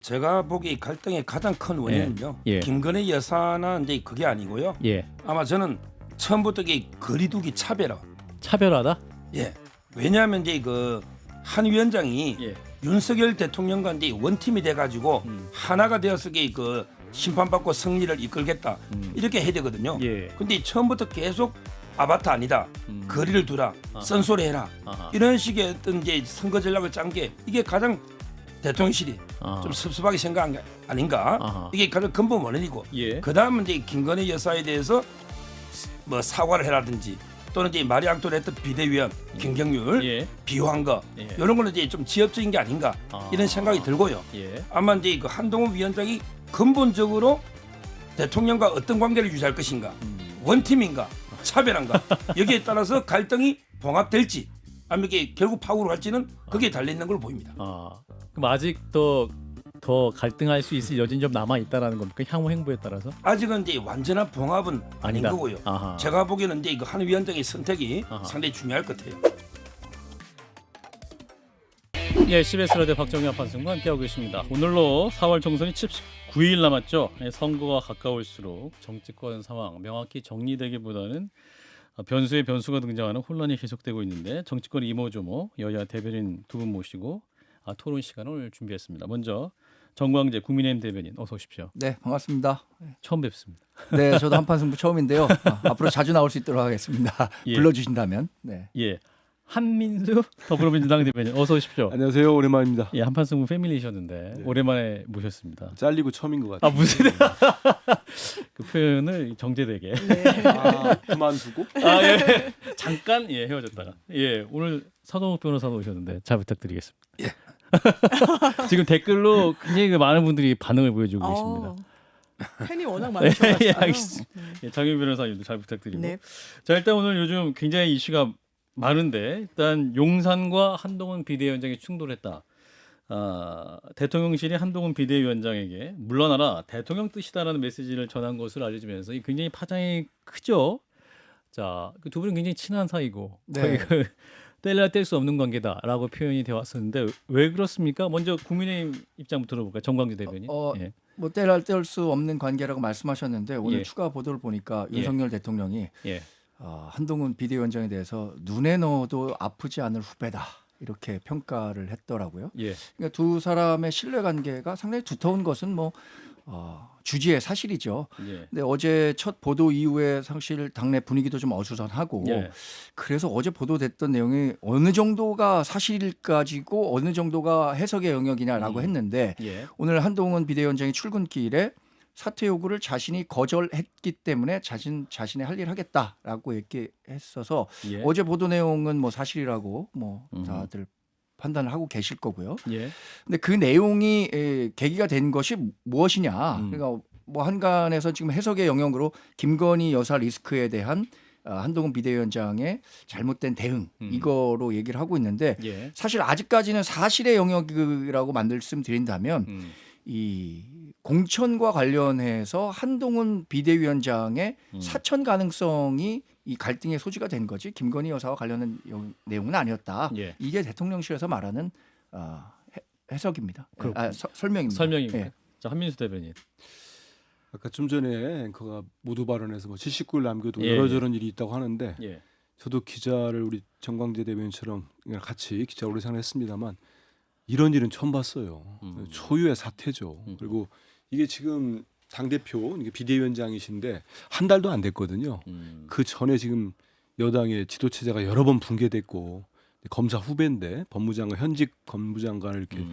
제가 보기 갈등의 가장 큰 원인은요. 예. 김건희 여사는 이제 그게 아니고요. 예. 아마 저는 처음부터 이 거리두기 차별화. 차별하다? 예. 왜냐하면 이제 그 한 위원장이 예. 윤석열 대통령과 이제 원팀이 돼가지고 하나가 되어서 그 심판받고 승리를 이끌겠다 이렇게 해야 되거든요. 예. 근데 처음부터 계속 아바타 아니다. 거리를 두라. 쓴소리해라. 아하. 이런 식의 어떤 이제 선거 전략을 짠 게 이게 가장 대통령실이 아. 좀 섭섭하게 생각한 게 아닌가. 아하. 이게 가장 근본 원인이고. 예. 그 다음은 이제 김건희 여사에 대해서 뭐 사과를 해라든지 또는 이제 말이 앙토했던 비대위원 김경률 예. 비호한 거 예. 이런 거는 이제 좀 지엽적인 게 아닌가 이런 생각이 들고요. 예. 아마 이제 그 한동훈 위원장이 근본적으로 대통령과 어떤 관계를 유지할 것인가, 원팀인가, 차별한가 여기에 따라서 갈등이 봉합될지 아니면 이게 결국 파국으로 갈지는 거기에 달려 있는 걸로 보입니다. 그럼 아직 더 갈등할 수 있을 여지는 좀 남아 있다라는 겁니까? 향후 행보에 따라서? 아직은 이제 완전한 봉합은 아닌 아니다. 거고요. 아하. 제가 보기에는 이제 이거 한 위원장의 선택이 아하. 상당히 중요할 것 같아요. 예, CBS 라디오 박정희 판승과 함께하고 계십니다. 오늘로 4월 총선이 79일 남았죠. 예, 선거가 가까울수록 정치권 상황 명확히 정리되기보다는 변수의 변수가 등장하는 혼란이 계속되고 있는데 정치권 이모저모 여야 대변인 두 분 모시고 토론 시간을 준비했습니다. 먼저 정광재 국민의힘 대변인 어서 오십시오. 네, 반갑습니다. 처음 뵙습니다. 네, 저도 한판 승부 처음인데요. 앞으로 자주 나올 수 있도록 하겠습니다. 예. 불러주신다면. 네. 예, 한민수 더불어민주당 대변인 어서 오십시오. 안녕하세요. 오랜만입니다. 예, 한판승부 패밀리셨는데 네. 오랜만에 모셨습니다. 잘리고 처음인 것 같아요. 무슨 그 표현을 정제되게 그만두고? 예. 잠깐 헤어졌다가 오늘 서동욱 변호사 오셨는데 잘 부탁드리겠습니다. 예. 지금 댓글로 굉장히 많은 분들이 반응을 보여주고 계십니다. 팬이 워낙 많으셔가지고요. 예, 알겠습니다. 정윤 변호사님도 잘 부탁드리고. 네. 자, 일단 오늘 요즘 굉장히 이슈가 많은데 일단 용산과 한동훈 비대위원장이 충돌했다. 대통령실이 한동훈 비대위원장에게 물러나라 대통령 뜻이다라는 메시지를 전한 것을 알려지면서 굉장히 파장이 크죠. 자, 그 두 분은 굉장히 친한 사이고 네. 거의 뗄래야 뗄 수 없는 관계다라고 표현이 되어 왔었는데 왜 그렇습니까? 먼저 국민의힘 입장부터 들어볼까요? 정광재 대변인. 예. 뭐 뗄 수 없는 관계라고 말씀하셨는데 오늘 예. 추가 보도를 보니까 예. 윤석열 대통령이 예. 한동훈 비대위원장에 대해서 눈에 넣어도 아프지 않을 후배다 이렇게 평가를 했더라고요. 예. 그러니까 두 사람의 신뢰관계가 상당히 두터운 것은 뭐 주지의 사실이죠. 예. 근데 어제 첫 보도 이후에 사실 당내 분위기도 좀 어수선하고 예. 그래서 어제 보도됐던 내용이 어느 정도가 사실까지고 어느 정도가 해석의 영역이냐라고 했는데 예. 오늘 한동훈 비대위원장이 출근길에 사퇴 요구를 자신이 거절했기 때문에 자신의 할 일 하겠다라고 얘기했어서 예. 어제 보도 내용은 뭐 사실이라고 뭐 다들 판단을 하고 계실 거고요. 예. 근데 그 내용이 계기가 된 것이 무엇이냐? 그러니까 뭐 한간에서 지금 해석의 영역으로 김건희 여사 리스크에 대한 한동훈 비대위원장의 잘못된 대응 이거로 얘기를 하고 있는데 예. 사실 아직까지는 사실의 영역이라고 말씀드린다면 이 공천과 관련해서 한동훈 비대위원장의 사천 가능성이 이 갈등의 소지가 된 거지 김건희 여사와 관련된 내용은 아니었다. 예. 이게 대통령실에서 말하는 해석입니다. 설명입니다. 설명입니다. 예. 자, 한민수 대변인. 아까 좀 전에 앵커가 모두 발언해서 뭐 79일 남겨도 예. 이러저런 일이 있다고 하는데 예. 저도 기자를 우리 정광재 대변인처럼 같이 기자 오래 생활했습니다만 이런 일은 처음 봤어요. 초유의 사태죠. 그리고 이게 지금 당대표 이게 비대위원장이신데 한 달도 안 됐거든요. 그 전에 지금 여당의 지도체제가 여러 번 붕괴됐고 검사 후배인데 법무장관 현직 법무장관을 이렇게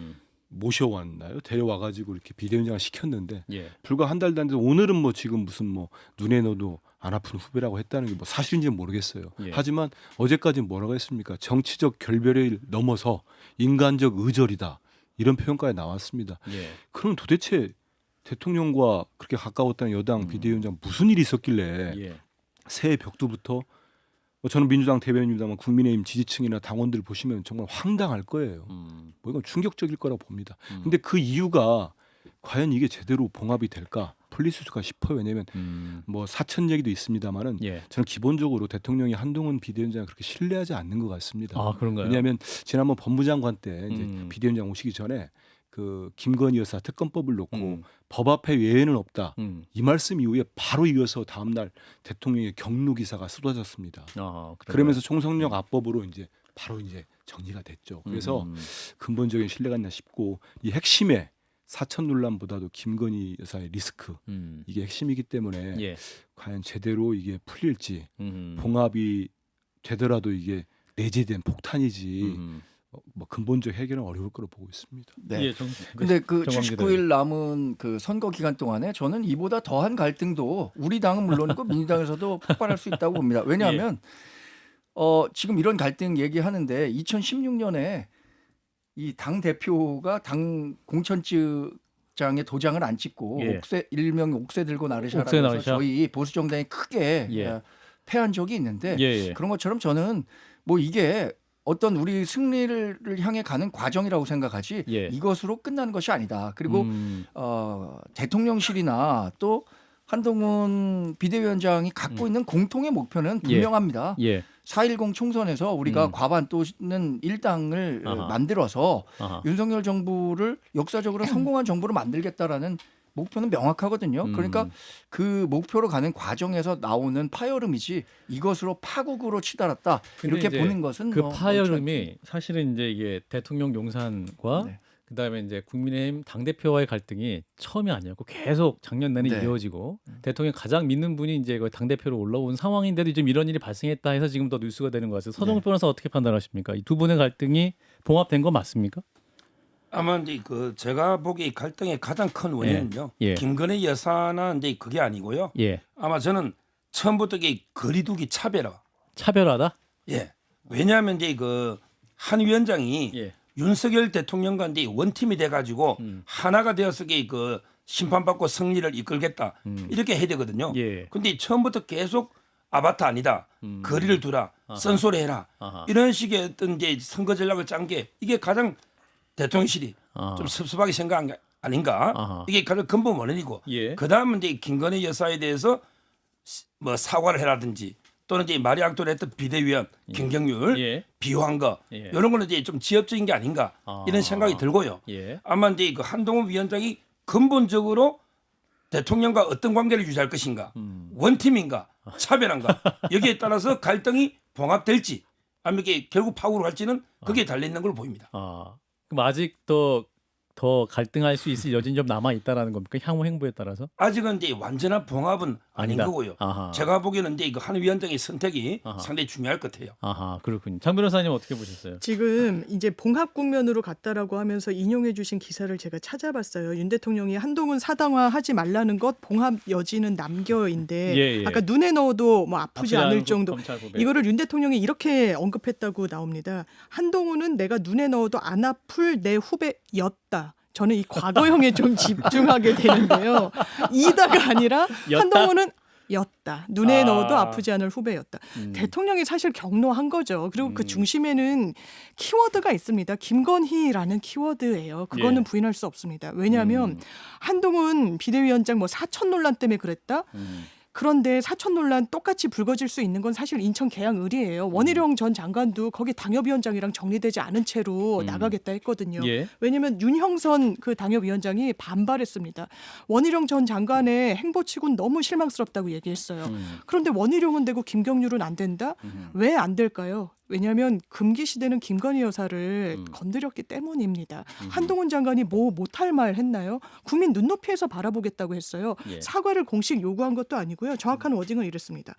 모셔왔나요? 데려와가지고 이렇게 비대위원장을 시켰는데 예. 불과 한 달도 안 돼서 오늘은 뭐 지금 무슨 뭐 눈에 넣어도 안 아픈 후배라고 했다는 게 뭐 사실인지는 모르겠어요. 예. 하지만 어제까지는 뭐라고 했습니까? 정치적 결별을 넘어서 인간적 의절이다 이런 표현까지 나왔습니다. 예. 그럼 도대체 대통령과 그렇게 가까웠다는 여당 비대위원장 무슨 일이 있었길래 예. 새해 벽두부터 저는 민주당 대변인입니다만 국민의힘 지지층이나 당원들 보시면 정말 황당할 거예요. 뭐 이건 충격적일 거라고 봅니다. 근데 그 이유가 과연 이게 제대로 봉합이 될까? 풀리수가 싶어요. 왜냐하면 뭐 사천 얘기도 있습니다만은 예. 저는 기본적으로 대통령이 한동훈 비대위원장을 그렇게 신뢰하지 않는 것 같습니다. 아, 그런가요? 왜냐하면 지난번 법무장관 때 이제 비대위원장 오시기 전에 그 김건희 여사 특검법을 놓고 음. 법 앞에 외에는 없다. 음. 이 말씀 이후에 바로 이어서 다음 날 대통령의 경로 기사가 쏟아졌습니다. 아, 그러면서 총성령 압법으로 이제 바로 이제 정리가 됐죠. 그래서 음. 근본적인 신뢰가 있나 싶고 이 핵심에 사천 논란보다도 김건희 여사의 리스크 이게 핵심이기 때문에 예. 과연 제대로 이게 풀릴지 음. 봉합이 되더라도 이게 내재된 폭탄이지 음. 뭐 근본적 해결은 어려울 거로 보고 있습니다. 네. 예, 근데 그 정광재 79일 남은 그 선거 기간 동안에 저는 이보다 더한 갈등도 우리 당은 물론이고 민주당에서도 폭발할 수 있다고 봅니다. 왜냐하면 지금 이런 갈등 얘기하는데 2016년에 이 당 대표가 당 공천장에 도장을 안 찍고 예. 옥새 일명 옥새 들고 나르샤라고 옥새 해서 나르샤? 저희 보수 정당이 크게 예. 패한 적이 있는데 예, 예. 그런 것처럼 저는 뭐 이게 어떤 우리 승리를 향해 가는 과정이라고 생각하지 예. 이것으로 끝나는 것이 아니다. 그리고 음. 대통령실이나 또 한동훈 비대위원장이 갖고 있는 공통의 목표는 분명합니다. 예. 4.10 총선에서 우리가 과반 또는 일당을 아하. 만들어서 아하. 윤석열 정부를 역사적으로 성공한 정부로 만들겠다라는 목표는 명확하거든요. 그러니까 그 목표로 가는 과정에서 나오는 파열음이지 이것으로 파국으로 치달았다 근데 이렇게 이제 보는 것은 그 뭐 파열음이 사실은 이제 이게 대통령 용산과 네. 그다음에 이제 국민의힘 당 대표와의 갈등이 처음이 아니었고 계속 작년 내내 네. 이어지고 대통령 가장 믿는 분이 이제 당 대표로 올라온 상황인데도 지금 이런 일이 발생했다 해서 지금 더 뉴스가 되는 것 같아요. 서정훈 변호사 어떻게 판단하십니까? 이 두 분의 갈등이 봉합된 거 맞습니까? 아마 이제 그 제가 보기에 이 갈등의 가장 큰 원인은요. 예. 김건희 여사나 이제 그게 아니고요. 예. 아마 저는 처음부터 이 거리두기 차별화. 차별하다? 예. 왜냐하면 이제 그 한 위원장이 예. 윤석열 대통령과 이제 원팀이 돼가지고 하나가 되어서 그 심판받고 승리를 이끌겠다 이렇게 해야 되거든요. 예. 근데 처음부터 계속 아바타 아니다. 거리를 두라. 쓴소리 해라. 아하. 이런 식의 어떤 이제 선거 전략을 짠 게 이게 가장 대통령실이 아하. 좀 섭섭하게 생각한 게 아닌가. 아하. 이게 가장 근본 원인이고. 예. 그다음은 이제 김건희 여사에 대해서 뭐 사과를 해라든지 또는 이제 마리 앙토네트 비대위원 김경률 예. 비호한 거 예. 이런 거는 이제 좀 지엽적인 게 아닌가 이런 생각이 들고요. 예. 아마 이제 그 한동훈 위원장이 근본적으로 대통령과 어떤 관계를 유지할 것인가, 원팀인가, 차별한가 여기에 따라서 갈등이 봉합될지 아니면 이게 결국 파국으로 갈지는 거기에 달려 있는 걸로 보입니다. 아, 그럼 아직 더 갈등할 수 있을 여진이 좀 남아 있다라는 겁니까? 향후 행보에 따라서? 아직은 이제 완전한 봉합은 아닌 아니다. 거고요. 아하. 제가 보기에는 이제 이거 한 위원장의 선택이 아하. 상당히 중요할 것 같아요. 아하, 그렇군요. 장 변호사님 어떻게 보셨어요? 지금 이제 봉합 국면으로 갔다라고 하면서 인용해 주신 기사를 제가 찾아봤어요. 윤 대통령이 한동훈 사당화 하지 말라는 것 봉합 여지는 남겨인데 예, 예. 아까 눈에 넣어도 뭐 아프지 않을 정도 검찰 고백. 이거를 윤 대통령이 이렇게 언급했다고 나옵니다. 한동훈은 내가 눈에 넣어도 안 아플 내 후배였다. 저는 이 과거형에 좀 집중하게 되는데요. 이다가 아니라 였다? 한동훈은 였다. 눈에 아. 넣어도 아프지 않을 후배였다. 대통령이 사실 경로한 거죠. 그리고 그 중심에는 키워드가 있습니다. 김건희라는 키워드예요. 그거는 예. 부인할 수 없습니다. 왜냐하면 한동훈 비대위원장 뭐 사천 논란 때문에 그랬다. 그런데 사천 논란 똑같이 불거질 수 있는 건 사실 인천 계양을이에요. 원희룡 전 장관도 거기 당협위원장이랑 정리되지 않은 채로 나가겠다 했거든요. 예. 왜냐하면 윤형선 그 당협위원장이 반발했습니다. 원희룡 전 장관의 행보치고는 너무 실망스럽다고 얘기했어요. 그런데 원희룡은 되고 김경률은 안 된다? 왜 안 될까요? 왜냐하면 금기 시대는 김건희 여사를 건드렸기 때문입니다. 한동훈 장관이 뭐 못할 말 했나요? 국민 눈높이에서 바라보겠다고 했어요. 예. 사과를 공식 요구한 것도 아니고요. 정확한 워딩은 이랬습니다.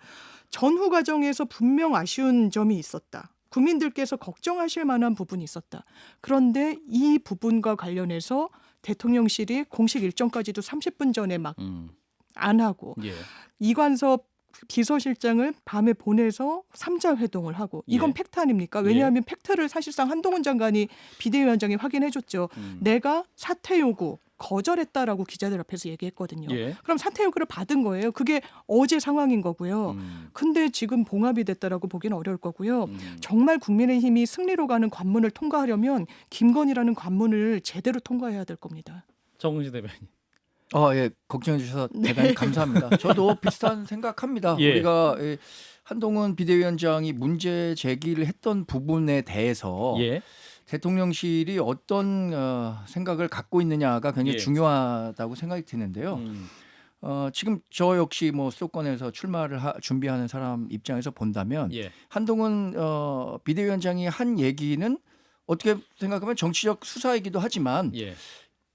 전후 과정에서 분명 아쉬운 점이 있었다. 국민들께서 걱정하실 만한 부분이 있었다. 그런데 이 부분과 관련해서 대통령실이 공식 일정까지도 30분 전에 막 안 하고 예. 이관섭 비서실장을 밤에 보내서 3자 회동을 하고 이건 예. 팩트 아닙니까? 왜냐하면 팩트를 사실상 한동훈 장관이 비대위원장이 확인해줬죠. 내가 사퇴 요구 거절했다라고 기자들 앞에서 얘기했거든요. 예. 그럼 사퇴 요구를 받은 거예요. 그게 어제 상황인 거고요. 근데 지금 봉합이 됐다라고 보기는 어려울 거고요. 정말 국민의힘이 승리로 가는 관문을 통과하려면 김건희라는 관문을 제대로 통과해야 될 겁니다. 정은지 대변인. 예, 걱정해 주셔서 대단히 감사합니다. 저도 비슷한 생각합니다. 예. 우리가 한동훈 비대위원장이 문제 제기를 했던 부분에 대해서 예. 대통령실이 어떤 생각을 갖고 있느냐가 굉장히 예. 중요하다고 생각이 드는데요. 지금 저 역시 뭐 수도권에서 출마를 준비하는 사람 입장에서 본다면 예. 한동훈 비대위원장이 한 얘기는 어떻게 생각하면 정치적 수사이기도 하지만 예.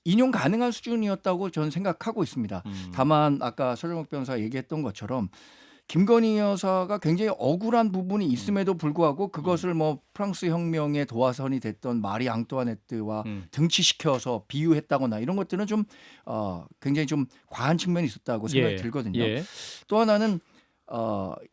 인용 가능한 수준이었다고 저는 생각하고 있습니다. 다만 아까 서정욱 변호사가 얘기했던 것처럼 김건희 여사가 굉장히 억울한 부분이 있음에도 불구하고 그것을 뭐 프랑스 혁명의 도화선이 됐던 마리 앙뚜아네트와 등치시켜서 비유했다거나 이런 것들은 좀 굉장히 좀 과한 측면이 있었다고 생각이 예. 들거든요. 예. 또 하나는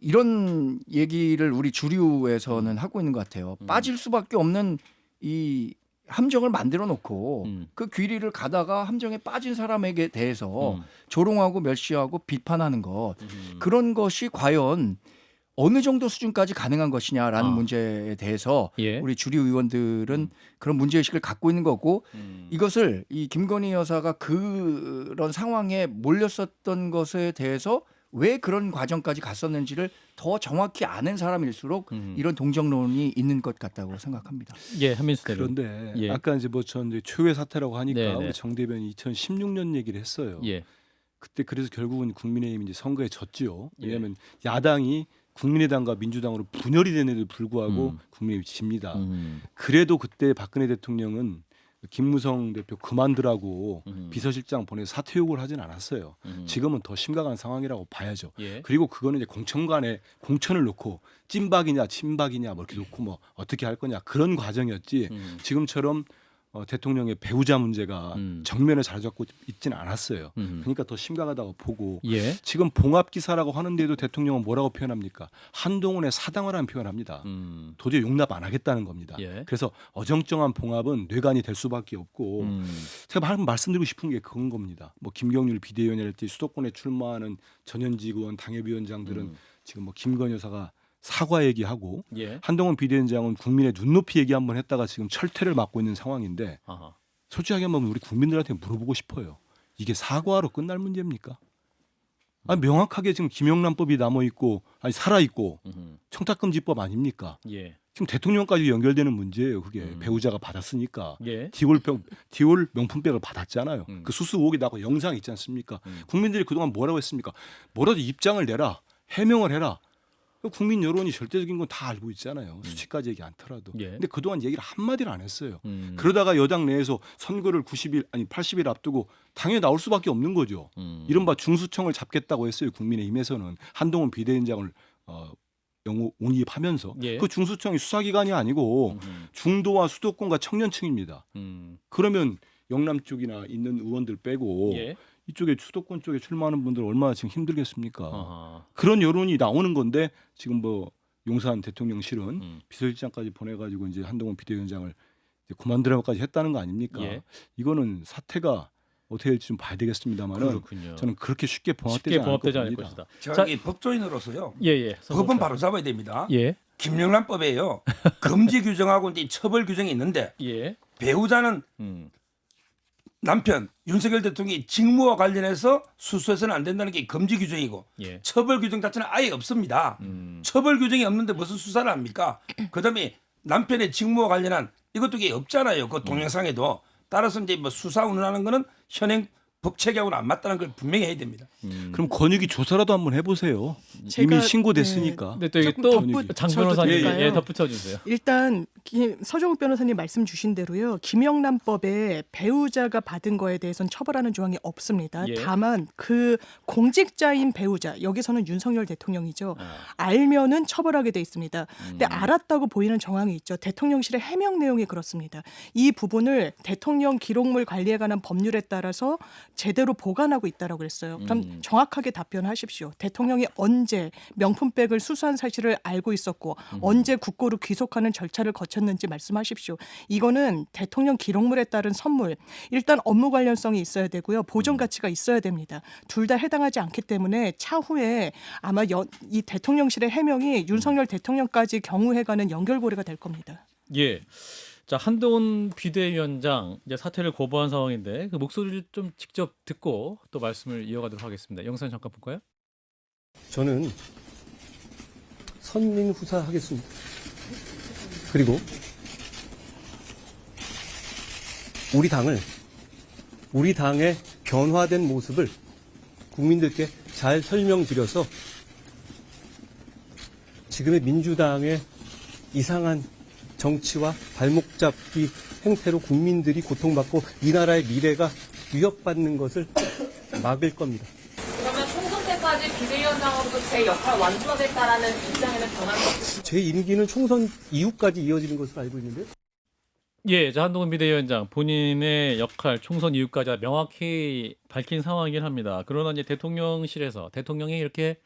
이런 얘기를 우리 주류에서는 하고 있는 것 같아요. 빠질 수밖에 없는 이 함정을 만들어 놓고 그 귀리를 가다가 함정에 빠진 사람에게 대해서 조롱하고 멸시하고 비판하는 것 그런 것이 과연 어느 정도 수준까지 가능한 것이냐라는 문제에 대해서 예. 우리 주류 의원들은 그런 문제의식을 갖고 있는 거고 이것을 이 김건희 여사가 그런 상황에 몰렸었던 것에 대해서 왜 그런 과정까지 갔었는지를 더 정확히 아는 사람일수록 이런 동정론이 있는 것 같다고 생각합니다. 예, 한민수 대변인. 그런데 예. 아까 이제 뭐 전 초유의 사태라고 하니까 네네. 우리 정 대변인 2016년 얘기를 했어요. 예. 그때 그래서 결국은 국민의힘이 이제 선거에 졌지요. 예. 왜냐하면 야당이 국민의당과 민주당으로 분열이 되는데도 불구하고 국민의힘이 집니다. 그래도 그때 박근혜 대통령은 김무성 대표 그만두라고 비서실장 보내서 사퇴 요구를 하진 않았어요. 지금은 더 심각한 상황이라고 봐야죠. 예. 그리고 그거는 이제 공천 간에 공천을 놓고 찐박이냐 친박이냐 뭐 이렇게 놓고 뭐 어떻게 할 거냐 그런 과정이었지 지금처럼 대통령의 배우자 문제가 정면에 자리 잡고 있지는 않았어요. 그러니까 더 심각하다고 보고 예. 지금 봉합 기사라고 하는데도 대통령은 뭐라고 표현합니까? 한동훈의 사당을 한 표현합니다. 도저히 용납 안 하겠다는 겁니다. 예. 그래서 어정쩡한 봉합은 뇌관이 될 수밖에 없고 제가 방금 말씀드리고 싶은 게 그건 겁니다. 뭐 김경률 비대위원이랄지 수도권에 출마하는 전현직 의원 당협위원장들은 지금 뭐 김건희 여사가 사과 얘기하고 예. 한동훈 비대위원장은 국민의 눈높이 얘기 한번 했다가 지금 철퇴를 맞고 있는 상황인데 아하. 솔직하게 한번 우리 국민들한테 물어보고 싶어요. 이게 사과로 끝날 문제입니까? 아니, 명확하게 지금 김영란법이 남아 있고 아니 살아 있고 청탁금지법 아닙니까? 예. 지금 대통령까지 연결되는 문제예요. 그게 배우자가 받았으니까 예. 디올 명품백을 받았잖아요. 그 수수 의혹이 나고 영상 있지 않습니까? 국민들이 그동안 뭐라고 했습니까? 뭐라도 입장을 내라, 해명을 해라. 국민 여론이 절대적인 건 다 알고 있잖아요. 수치까지 얘기 않더라도. 예. 근데 그동안 얘기를 한마디를 안 했어요. 그러다가 여당 내에서 선거를 90일 아니 80일 앞두고 당연히 나올 수밖에 없는 거죠. 이른바 중수청을 잡겠다고 했어요. 국민의힘에서는 한동훈 비대위원장을 옹립하면서 예. 그 중수청이 수사기관이 아니고 중도와 수도권과 청년층입니다. 그러면 영남 쪽이나 있는 의원들 빼고 예. 이쪽에 수도권 쪽에 출마하는 분들 얼마나 지금 힘들겠습니까? 아하. 그런 여론이 나오는 건데 지금 뭐 용산 대통령실은 비서실장까지 보내가지고 이제 한동훈 비대위원장을 이제 그만두라고까지 했다는 거 아닙니까? 예. 이거는 사태가 어떻게 될지 좀 봐야 되겠습니다만은 그렇군요. 저는 그렇게 쉽게 쉽게 봉합되지 봉합되지 않을 않을 겁니다. 것이다. 저기 법조인으로서요. 예예. 법은 바로 잡아야 됩니다. 예. 김영란법에요. 금지 규정하고 이제 처벌 규정이 있는데 예. 배우자는 남편 윤석열 대통령이 직무와 관련해서 수수해서는 안 된다는 게 금지 규정이고 예. 처벌 규정 자체는 아예 없습니다. 처벌 규정이 없는데 무슨 수사를 합니까? 그다음에 남편의 직무와 관련한 이것도 이게 없잖아요. 그 동영상에도 따라서 이제 뭐 수사 운운하는 거는 현행 법 체계하고는 안 맞다는 걸 분명히 해야 됩니다. 그럼 권익위 조사라도 한번 해보세요. 제가- 이미 신고됐으니까. 근데 또 이게 조금 또 덧붙여도 장 변호사님 될까요? 예, 덧붙여 주세요. 일단 서정욱 변호사님 말씀 주신 대로요. 김영란법에 배우자가 받은 거에 대해서는 처벌하는 조항이 없습니다. 예. 다만 그 공직자인 배우자 여기서는 윤석열 대통령이죠. 알면은 처벌하게 돼 있습니다. 근데 알았다고 보이는 정황이 있죠. 대통령실의 해명 내용이 그렇습니다. 이 부분을 대통령 기록물 관리에 관한 법률에 따라서 제대로 보관하고 있다라고 그랬어요. 그럼 정확하게 답변하십시오. 대통령이 언제 명품백을 수수한 사실을 알고 있었고 언제 국고로 귀속하는 절차를 거쳤는지 말씀하십시오. 이거는 대통령 기록물에 따른 선물. 일단 업무 관련성이 있어야 되고요. 보존 가치가 있어야 됩니다. 둘 다 해당하지 않기 때문에 차후에 아마 이 대통령실의 해명이 윤석열 대통령까지 경우해가는 연결고리가 될 겁니다. 예. 자, 한동훈 비대위원장 이제 사퇴를 거부한 상황인데 그 목소리를 좀 직접 듣고 또 말씀을 이어가도록 하겠습니다. 영상 잠깐 볼까요? 저는 선민 후사하겠습니다. 그리고 우리 당의 변화된 모습을 국민들께 잘 설명드려서 지금의 민주당의 이상한 정치와 발목 잡기 행태로 국민들이 고통받고 이 나라의 미래가 위협받는 것을 막을 겁니다. 그러면 총선 때까지 비대위원장으로도 제 역할 완수하겠다라는 입장에는 변함이 없습니다. 제 임기는 총선 이후까지 이어지는 것으로 알고 있는데요. 예, 자, 한동훈 비대위원장 본인의 역할 총선 이후까지 명확히 밝힌 상황이긴 합니다. 그러나 이제 대통령실에서 대통령이 이렇게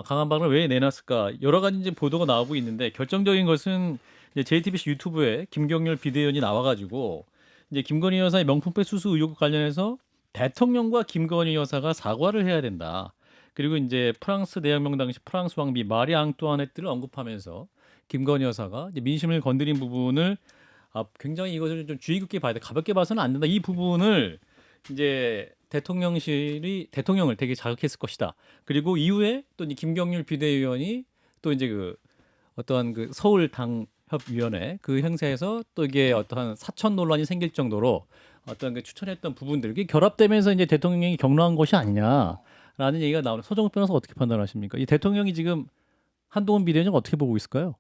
강한 발언을 왜 내놨을까 여러 가지 이제 보도가 나오고 있는데 결정적인 것은 이제 JTBC 유튜브에 김경률 비대위원이 나와가지고 이제 김건희 여사의 명품백 수수 의혹 관련해서 대통령과 김건희 여사가 사과를 해야 된다. 그리고 이제 프랑스 대혁명 당시 프랑스 왕비 마리 앙뚜아네트를 언급하면서 김건희 여사가 이제 민심을 건드린 부분을 굉장히 이것을 좀 주의 깊게 봐야 돼. 가볍게 봐서는 안 된다. 이 부분을 이제 대통령실이 대통령을 되게 자극했을 것이다. 그리고 이후에 또 이 김경률 비대위원이 또 이제 그 어떠한 그 서울 당협위원회 그 행사에서 또 이게 어떠한 사천 논란이 생길 정도로 어떤 그 추천했던 부분들이 결합되면서 이제 대통령이 격려한 것이 아니냐라는 얘기가 나오는 서정욱 변호사 어떻게 판단하십니까? 이 대통령이 지금 한동훈 비대위원장 어떻게 보고 있을까요?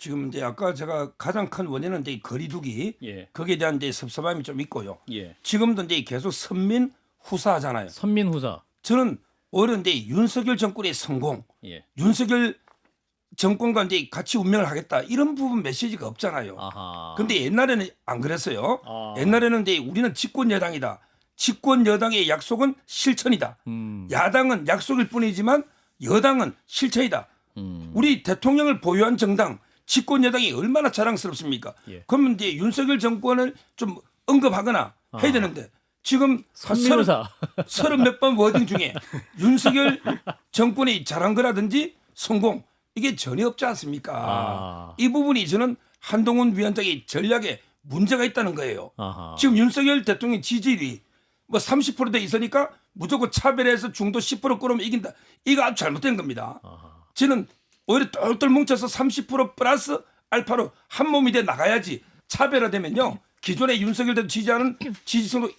지금 이제 아까 제가 가장 큰 원인은 이제 이 거리두기 예, 거기에 대한 이제 섭섭함이 좀 있고요. 예. 지금도 이제 계속 선민 후사하잖아요. 선민 후사. 저는 오히려 이제 윤석열 정권의 성공, 예. 윤석열 정권과 이제 같이 운명을 하겠다 이런 부분 메시지가 없잖아요. 아하. 근데 옛날에는 안 그랬어요. 아. 옛날에는 이제 우리는 집권 여당이다. 집권 여당의 약속은 실천이다. 야당은 약속일 뿐이지만 여당은 실천이다. 우리 대통령을 보유한 정당 집권 여당이 얼마나 자랑스럽습니까? 예. 그러면 이제 윤석열 정권을 좀 언급하거나 해야 되는데 지금 선민후사. 30몇 번 워딩 중에 윤석열 정권이 잘한 거라든지 성공 이게 전혀 없지 않습니까? 아. 이 부분이 저는 한동훈 위원장의 전략에 문제가 있다는 거예요. 아하. 지금 윤석열 대통령 지지율이 뭐 30%대 있으니까 무조건 차별해서 중도 10% 끌어오면 이긴다. 이거 아주 잘못된 겁니다. 아하. 저는 오히려 똘똘 뭉쳐서 30% 플러스 알파로 한 몸이 돼 나가야지 차별화되면요. 기존의 윤석열 대통령 지지하는 지지층도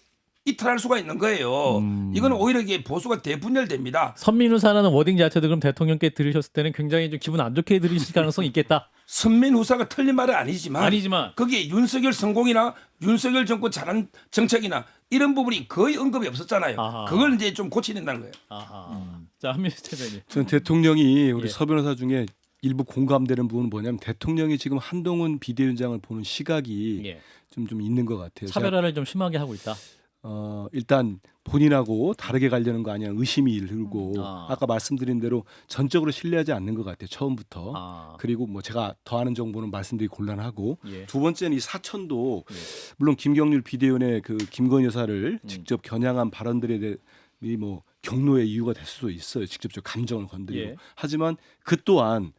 이탈할 수가 있는 거예요. 이거는 오히려 이게 보수가 대분열됩니다. 선민후사라는 워딩 자체도 그럼 대통령께 들으셨을 때는 굉장히 좀 기분 안 좋게 들으실 가능성이 있겠다. 선민후사가 틀린 말은 아니지만 아니지만 거기에 윤석열 성공이나 윤석열 정권 잘한 정책이나 이런 부분이 거의 언급이 없었잖아요. 아하. 그걸 이제 좀 고쳐야 된다는 거예요. 아하. 자, 한민수 대변인. 전 대통령이 우리 예. 서 변호사 중에 일부 공감되는 부분은 뭐냐면 대통령이 지금 한동훈 비대위원장을 보는 시각이 예. 좀 있는 것 같아요. 차별화를 좀 심하게 하고 있다. 일단 본인하고 다르게 가려는 거 아니야 의심이 들고 아까 말씀드린 대로 전적으로 신뢰하지 않는 것 같아요. 처음부터. 아. 그리고 뭐 제가 더 아는 정보는 말씀드리기 곤란하고 예. 두 번째는 이 사천도 예. 물론 김경률 비대위원의 그 김건희 여사를 직접 겨냥한 발언들에 대해 뭐 경로의 이유가 될 수도 있어요. 직접적 감정을 건드리고. 예. 하지만 그 또한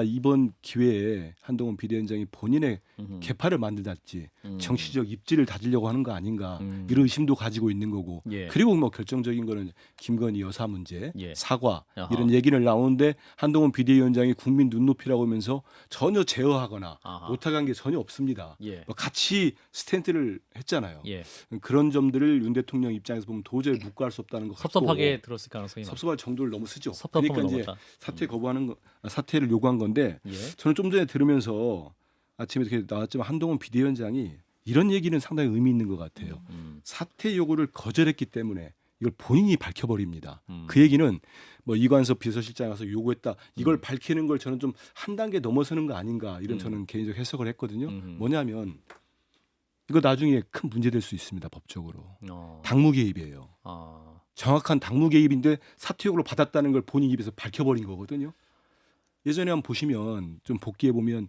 이번 기회에 한동훈 비대위원장이 본인의 개파를 만들달지 정치적 입지를 다지려고 하는 거 아닌가 이런 의심도 가지고 있는 거고. 예. 그리고 뭐 결정적인 거는 김건희 여사 문제, 예. 사과 아하. 이런 얘기를 나오는데 한동훈 비대위원장이 국민 눈높이라고 하면서 전혀 제어하거나 아하. 못하게 게 전혀 없습니다. 예. 뭐 같이 스탠트를 했잖아요. 예. 그런 점들을 윤 대통령 입장에서 보면 도저히 묵과할 수 없다는 것 같고 섭섭하게 들었을 가능성이 많다. 섭섭할 정도를 너무 쓰죠. 섭섭함을 그러니까 이제 넘었다. 사퇴 거부하는 거, 사퇴를 요구한 건데 예. 저는 좀 전에 들으면서 아침에 이렇게 나왔지만 한동훈 비대위원장이 이런 얘기는 상당히 의미 있는 것 같아요. 사퇴 요구를 거절했기 때문에 이걸 본인이 밝혀버립니다. 그 얘기는 뭐 이관섭 비서실장이 와서 요구했다. 이걸 밝히는 걸 저는 좀 한 단계 넘어서는 거 아닌가 이런 저는 개인적 해석을 했거든요. 뭐냐면 이거 나중에 큰 문제될 수 있습니다. 법적으로. 당무 개입이에요. 정확한 당무 개입인데 사퇴 요구를 받았다는 걸 본인 입에서 밝혀버린 거거든요. 예전에 한번 보시면 좀 복기해 보면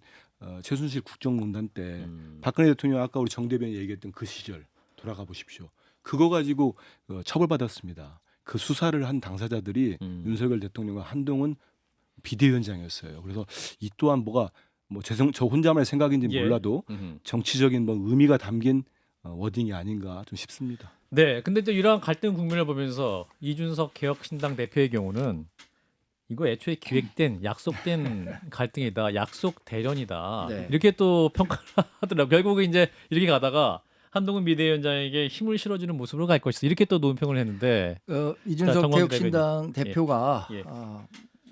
최순실 국정농단 때 박근혜 대통령 아까 우리 정 대변인이 얘기했던 그 시절 돌아가 보십시오. 그거 가지고 처벌받았습니다. 그 수사를 한 당사자들이 윤석열 대통령과 한동훈 비대위원장이었어요. 그래서 이 또한 뭐가 뭐 저 혼자만의 생각인지 예. 몰라도 정치적인 뭐 의미가 담긴 워딩이 아닌가 좀 싶습니다. 네, 근데 또 이러한 갈등 국면을 보면서 이준석 개혁신당 대표의 경우는 이거 애초에 기획된 약속된 갈등이다, 약속 대련이다 네. 이렇게 또 평가를 하더라고요. 결국은 이제 이렇게 가다가 한동훈 비대위원장에게 힘을 실어주는 모습으로 갈 것이다. 이렇게 또 논평을 했는데 이준석 정광재 개혁신당 대표가 예.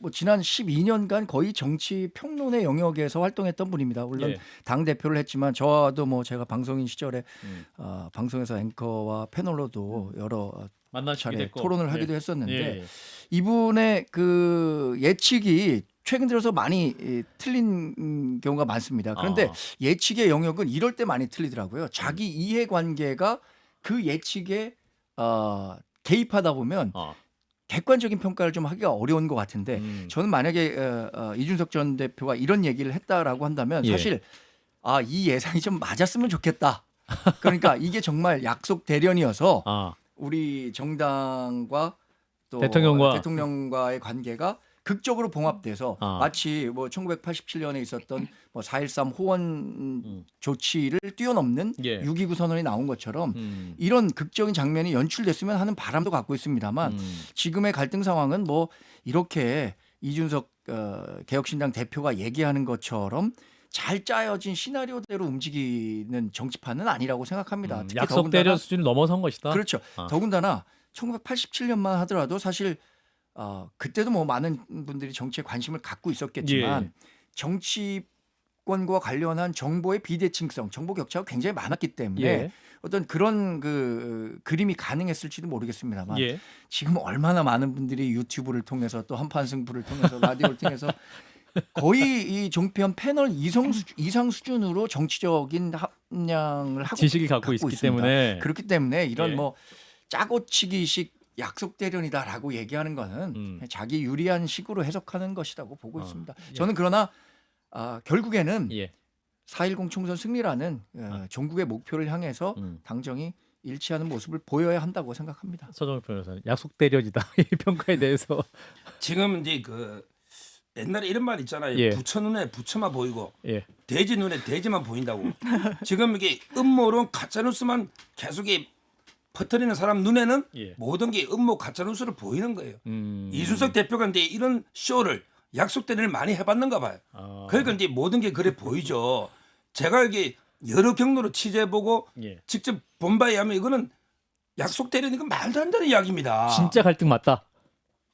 뭐 지난 12년간 거의 정치 평론의 영역에서 활동했던 분입니다. 물론 예. 당 대표를 했지만 저와도 뭐 제가 방송인 시절에 방송에서 앵커와 패널로도 여러 만나시기도 차례 했고 토론을 예. 하기도 했었는데 예. 이분의 그 예측이 최근 들어서 많이 틀린 경우가 많습니다. 그런데 예측의 영역은 이럴 때 많이 틀리더라고요. 자기 이해관계가 그 예측에 개입하다 보면 객관적인 평가를 좀 하기가 어려운 것 같은데 저는 만약에 이준석 전 대표가 이런 얘기를 했다라고 한다면 예. 사실 이 예상이 좀 맞았으면 좋겠다. 그러니까 이게 정말 약속 대련이어서 우리 정당과 또 대통령과의 관계가 극적으로 봉합돼서 마치 뭐 1987년에 있었던 뭐 4.13 호원 조치를 뛰어넘는 예. 6.29 선언이 나온 것처럼 이런 극적인 장면이 연출됐으면 하는 바람도 갖고 있습니다만 지금의 갈등 상황은 뭐 이렇게 이준석 개혁신당 대표가 얘기하는 것처럼 잘 짜여진 시나리오대로 움직이는 정치판은 아니라고 생각합니다. 특히 약속 대련 수준을 넘어선 것이다. 그렇죠. 더군다나 1987년만 하더라도 사실 그때도 뭐 많은 분들이 정치에 관심을 갖고 있었겠지만 예. 정치권과 관련한 정보의 비대칭성, 정보 격차가 굉장히 많았기 때문에 예. 어떤 그런 그림이 가능했을지도 모르겠습니다만 예. 지금 얼마나 많은 분들이 유튜브를 통해서 또 한판 승부를 통해서 라디오를 통해서 거의 이 종편 패널 이상 수준으로 정치적인 함량을 하고 지식이 갖고 있기 있습니다. 때문에 그렇기 때문에 이런 예. 뭐 짜고치기식 약속 대련이다라고 얘기하는 거는 자기 유리한 식으로 해석하는 것이라고 보고 있습니다. 예. 저는 그러나 결국에는 예. 4.10 총선 승리라는 종국의 목표를 향해서 당정이 일치하는 모습을 보여야 한다고 생각합니다. 서정욱 변호사는 약속 대련이다 이 평가에 대해서 지금 이제 그 옛날에 이런 말 있잖아요. 예. 부처 눈에 부처만 보이고 예. 돼지 눈에 돼지만 보인다고. 지금 이게 음모론 가짜뉴스만 계속 퍼뜨리는 사람 눈에는 예. 모든 게 음모 가짜뉴스로 보이는 거예요. 이준석 대표가 이제 이런 쇼를 약속 대련을 많이 해봤는가 봐요. 그러니까 이제 모든 게 그래 보이죠. 제가 이게 여러 경로로 취재해보고 예. 직접 본 바에 하면 이거는 약속 대련 이건 말도 안 되는 이야기입니다. 진짜 갈등 맞다.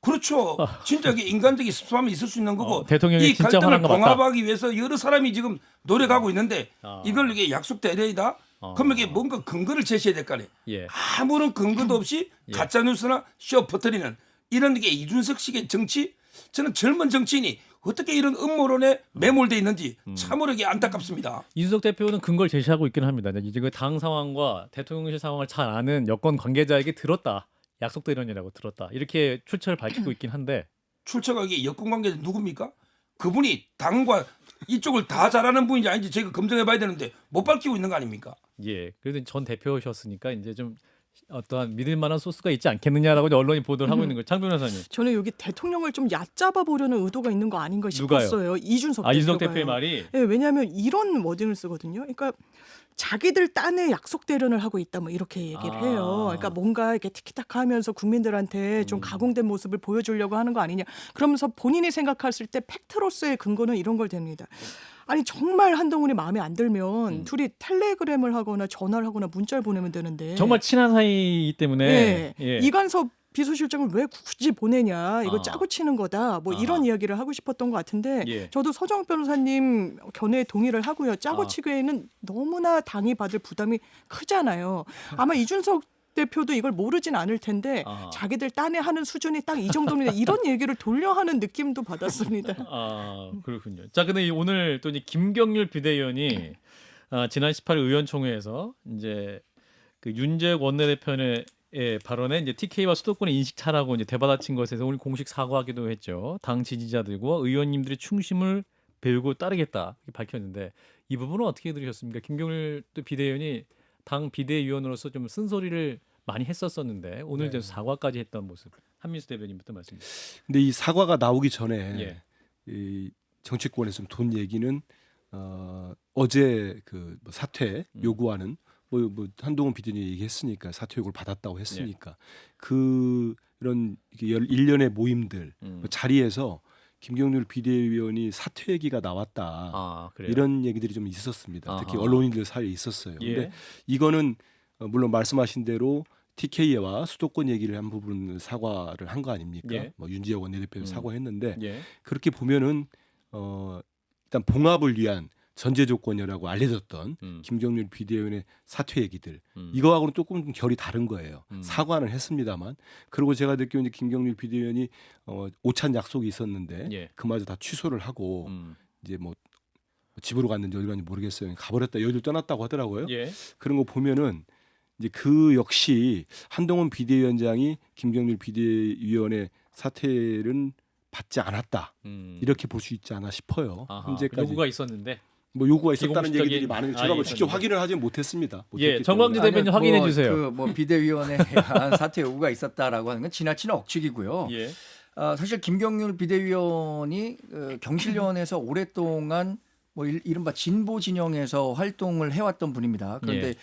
그렇죠. 진짜 이게 인간적인 습성이 있을 수 있는 거고 대통령이 이 진짜 갈등을 화난 거 맞다. 봉합하기 위해서 여러 사람이 지금 노력하고 있는데 이걸 이게 약속 대련이다. 그럼 이게 뭔가 근거를 제시해야 될 거 아니에요. 예. 아무런 근거도 없이 가짜 뉴스나 쇼 퍼뜨리는 이런 게 이준석식의 정치. 저는 젊은 정치인이 어떻게 이런 음모론에 매몰돼 있는지 참으로 이게 안타깝습니다. 이준석 대표는 근거를 제시하고 있기는 합니다. 이제 그 당 상황과 대통령실 상황을 잘 아는 여권 관계자에게 들었다. 약속 대련이라고 들었다. 이렇게 출처를 밝히고 있긴 한데 출처가 이게 여권 관계자 누굽니까? 그분이 당과 이쪽을 다 잘하는 분인지 아닌지 저희가 검증해봐야 되는데 못 밝히고 있는 거 아닙니까? 예. 그래도 전 대표셨으니까 이제 좀 어떠한 믿을 만한 소스가 있지 않겠느냐라고 이제 언론이 보도를 하고 있는 거예요. 장 변호사님. 저는 여기 대통령을 좀 얕잡아 보려는 의도가 있는 거 아닌가 누가요? 싶었어요. 이준석 대표가. 이준석 대표의 말이 네, 왜냐하면 이런 워딩을 쓰거든요. 그러니까 자기들 딴에 약속 대련을 하고 있다 뭐 이렇게 얘기를 해요. 그러니까 뭔가 이렇게 티키타카하면서 국민들한테 좀 가공된 모습을 보여주려고 하는 거 아니냐. 그러면서 본인이 생각했을 때 팩트로서의 근거는 이런 걸 댑니다. 아니 정말 한동훈이 마음에 안 들면 둘이 텔레그램을 하거나 전화를 하거나 문자를 보내면 되는데 정말 친한 사이이기 때문에 네. 예. 이관섭 비서실장을 왜 굳이 보내냐 이거 짜고 치는 거다 뭐 이런 이야기를 하고 싶었던 것 같은데 예. 저도 서정욱 변호사님 견해에 동의를 하고요. 짜고 치기에는 너무나 당이 받을 부담이 크잖아요. 아마 이준석 대표도 이걸 모르진 않을 텐데 자기들 딴에 하는 수준이 딱 이 정도입니다. 이런 얘기를 돌려하는 느낌도 받았습니다. 그렇군요. 자, 근데 오늘 또 이제 김경률 비대위원이 지난 18일 의원총회에서 이제 그 윤재욱 원내대표의 발언에 이제 TK와 수도권의 인식 차라고 이제 되받아친 것에 대해서 오늘 공식 사과하기도 했죠. 당 지지자들과 의원님들의 충심을 배우고 따르겠다 이렇게 밝혔는데 이 부분은 어떻게 들으셨습니까? 김경률 또 비대위원이 당 비대위원으로서 좀 쓴소리를 많이 했었었는데 오늘 이제 사과까지 했던 모습. 한민수 대변인부터 말씀 주시죠. 근데 이 사과가 나오기 전에 예. 이 정치권에서 좀 돈 얘기는 어제 그 사퇴 요구하는 뭐 한동훈 비대위원이 얘기했으니까 사퇴 요구를 받았다고 했으니까 그 이런 일련의 모임들 자리에서 김경률 비대위원이 사퇴 얘기가 나왔다. 아, 그래요. 이런 얘기들이 좀 있었습니다. 특히 아하. 언론인들 사이에 있었어요. 예. 근데 이거는 물론 말씀하신 대로 TK와 수도권 얘기를 한 부분 사과를 한 거 아닙니까? 예. 뭐 윤지혁 원내대표도 사과했는데 예. 그렇게 보면은 일단 봉합을 위한 전제 조건이라고 알려졌던 김경률 비대위원의 사퇴 얘기들 이거하고는 조금 결이 다른 거예요. 사과는 했습니다만 그리고 제가 듣기로는 김경률 비대위원이 오찬 약속이 있었는데 예. 그마저 다 취소를 하고 이제 뭐 집으로 갔는지 어디 갔는지 모르겠어요. 가버렸다 여기를 떠났다고 하더라고요. 예. 그런 거 보면은 이제 그 역시 한동훈 비대위원장이 김경률 비대위원의 사퇴는 받지 않았다 이렇게 볼 수 있지 않아 싶어요. 아하, 현재까지 요구가 있었는데. 뭐 요구가 있었다는 비공식적인- 얘기들이 많은데 제가 뭐 직접 있었는데. 확인을 하지 못했습니다. 예, 못했기 정광재 때문에. 대변인 확인해 주세요. 그뭐 비대위원회 한 사퇴 요구가 있었다라고 하는 건 지나치는 억측이고요. 예. 사실 김경률 비대위원이 경실련에서 오랫동안 뭐 이른바 진보 진영에서 활동을 해왔던 분입니다. 그런데 예.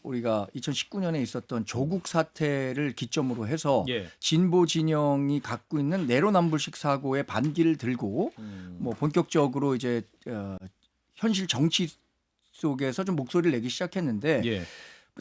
우리가 2019년에 있었던 조국 사태를 기점으로 해서 예. 진보 진영이 갖고 있는 내로남불식 사고의 반기를 들고 뭐 본격적으로 이제 현실 정치 속에서 좀 목소리를 내기 시작했는데 예.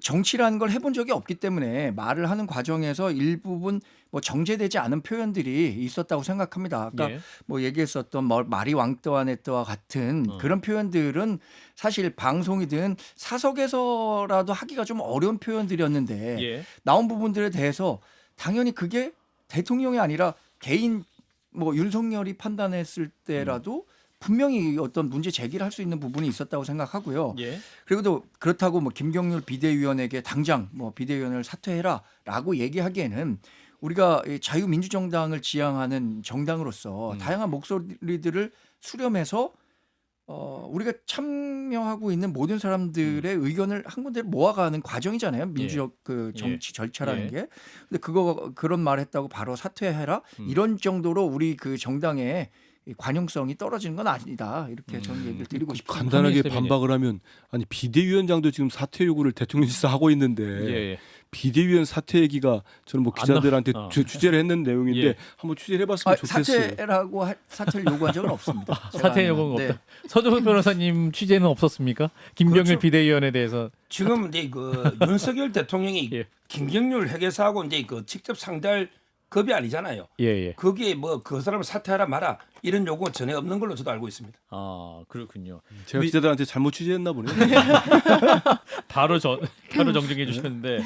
정치라는 걸 해본 적이 없기 때문에 말을 하는 과정에서 일부분 뭐 정제되지 않은 표현들이 있었다고 생각합니다. 아까 예. 뭐 얘기했었던 말이 왕떠와네떠와 같은 그런 표현들은 사실 방송이든 사석에서라도 하기가 좀 어려운 표현들이었는데 예. 나온 부분들에 대해서 당연히 그게 대통령이 아니라 개인 뭐 윤석열이 판단했을 때라도 분명히 어떤 문제 제기를 할 수 있는 부분이 있었다고 생각하고요. 예. 그리고 또 그렇다고 뭐 김경률 비대위원에게 당장 뭐 비대위원을 사퇴해라라고 얘기하기에는 우리가 이 자유민주정당을 지향하는 정당으로서 다양한 목소리들을 수렴해서 우리가 참여하고 있는 모든 사람들의 의견을 한 군데 모아가는 과정이잖아요. 민주적 그 정치 절차라는 예. 게. 근데 그런 말 했다고 바로 사퇴해라 이런 정도로 우리 그 정당의 이 관용성이 떨어지는 건 아니다. 이렇게 저는 얘기를 드리고 싶습니다. 간단하게 한민수 대변인. 반박을 하면 아니 비대위원장도 지금 사퇴 요구를 대통령실에서 하고 있는데 예. 비대위원 사퇴 얘기가 저는 뭐 기자들한테 아. 했는 내용인데 예. 한번 취재를 해봤으면 좋겠어요. 사퇴를 요구한 적은 없습니다. 사퇴 요구는 네. 없다. 서정훈 변호사님 취재는 없었습니까? 김경률 그렇죠. 비대위원에 대해서. 지금 이제 그 윤석열 대통령이 예. 김경률 회계사하고 이제 그 직접 상대할 급이 아니잖아요. 예, 예. 거기에 뭐 그 사람을 사퇴하라 마라 이런 요구가 전혀 없는 걸로 저도 알고 있습니다. 아, 그렇군요. 제가 기자들한테 잘못 취재했나 보네요. 바로 정정해 주셨는데,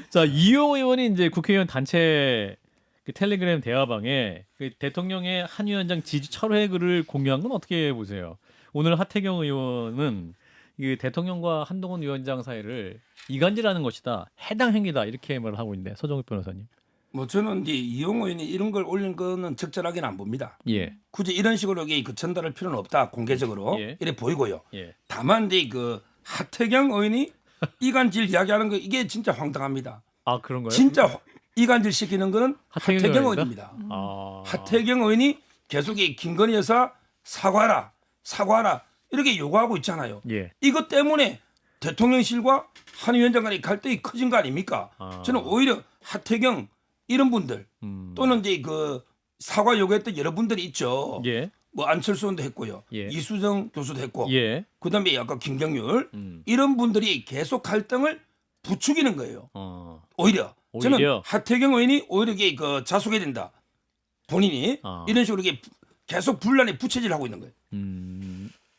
자, 이용 의원이 이제 국회의원 단체 그 텔레그램 대화방에 그 대통령의 한 위원장 지지 철회 글을 공유한 건 어떻게 보세요? 오늘 하태경 의원은 이 대통령과 한동훈 위원장 사이를 이간질하는 것이다, 해당 행위다 이렇게 말을 하고 있는데 서정욱 변호사님. 뭐 저는 이제 이용 의원이 이런 걸 올린 거는 적절하게는 안 봅니다. 예, 굳이 이런 식으로 그 전달할 필요는 없다 공개적으로 예. 이래 보이고요. 예. 다만 이제 그 하태경 의원이 이간질 이야기하는 거 이게 진짜 황당합니다. 아, 그런가요? 진짜 이간질 시키는 거는 하태경 하태경 의원이다? 의원입니다. 아, 하태경 의원이 계속 이 김건희 여사 사과하라 이렇게 요구하고 있잖아요. 예. 이것 때문에 대통령실과 한 위원장 간의 갈등이 커진 거 아닙니까? 아. 저는 오히려 하태경 이런 분들 또는 이제 그 사과 요구했던 여러 분들이 있죠. 예, 뭐 안철수 의원도 했고요. 예. 이수정 교수도 했고 예. 그다음에 아까 김경률 이런 분들이 계속 갈등을 부추기는 거예요. 오히려 저는 오히려? 하태경 의원이 오히려 이게 그 자숙해야 된다. 본인이 이런 식으로 이게 계속 분란에 부채질하고 있는 거예요.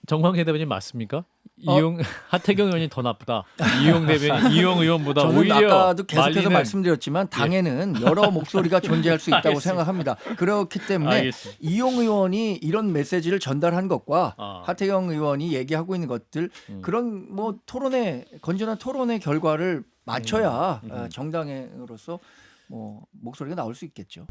정광재 대변인 맞습니까? 이용 하태경 의원이 더 나쁘다. 이용 대변인, 이용 의원보다 저는 오히려 아까도 계속해서 말리는- 말씀드렸지만 당에는 여러 목소리가 존재할 수 있다고 알겠습니다. 생각합니다. 그렇기 때문에 알겠습니다. 이용 의원이 이런 메시지를 전달한 것과 아. 하태경 의원이 얘기하고 있는 것들 그런 뭐 건전한 토론의 결과를 맞춰야 정당으로서 뭐 목소리가 나올 수 있겠죠.